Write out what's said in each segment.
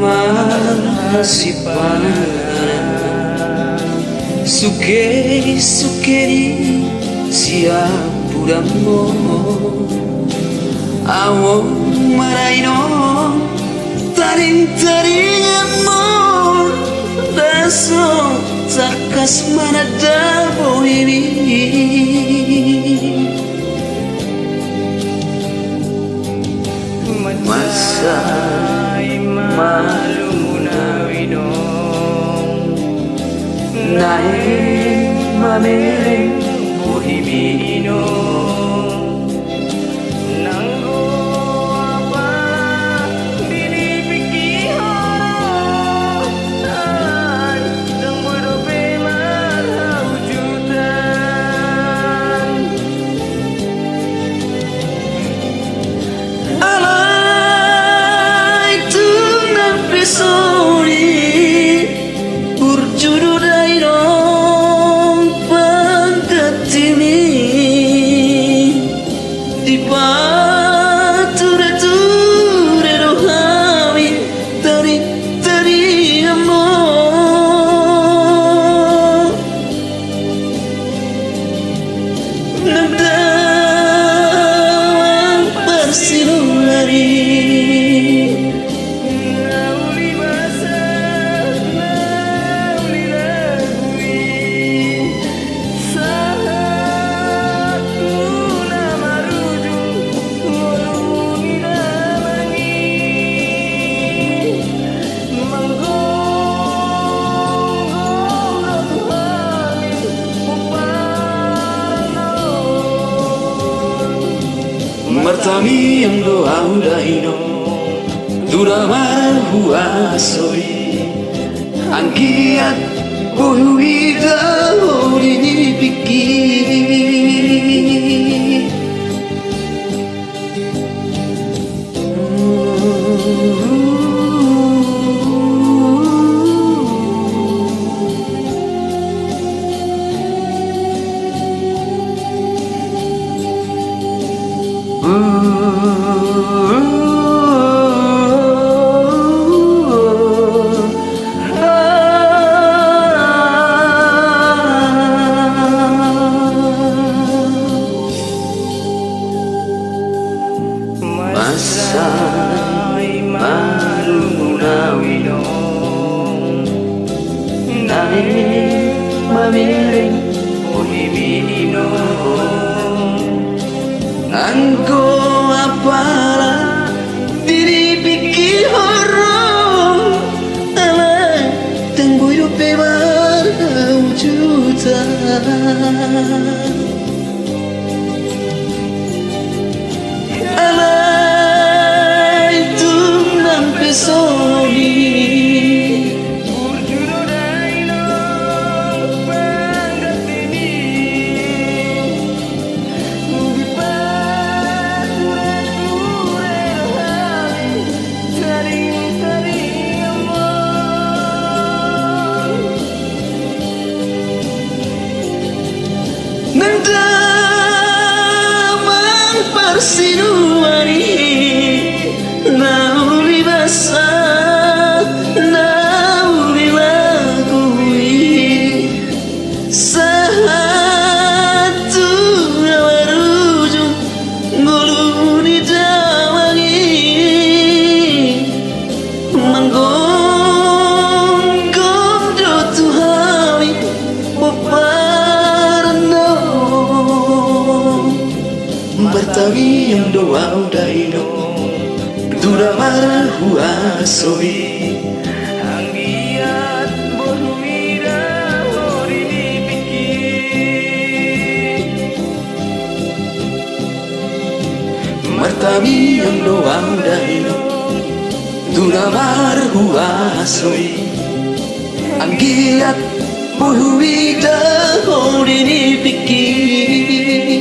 mahasipan sukeri siapuramo awong maraino taring amor daso sakas manada bohimi Masay malunawinong nae mamiling buhiminong nanggo apa dinipikihara ay ng budobe marhawjutan Sorry, urjudu dairong pangkatimi di pature rohami tari amor nagdawang persilulari Martami yang doa udaino Duramar huasoi Angkiat buhuida horini pikir Masay malunawinong nae mamiling buhiminong angko apala diripikir horong alay tenggoy rupe marhawjutan Soli urjudu dairong pangkatimi di pature rohami taring amor nagdamang persinuari nauli basah nauli lagui satu warujung nguluni dawangi manggonggong do tuhami peparno bertawi yang doa udaino Duramar huasoi Anggiat bohumida horini pikir Martami yang doa daino Duramar huasoi Anggiat bohumida horini pikir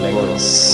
Legos.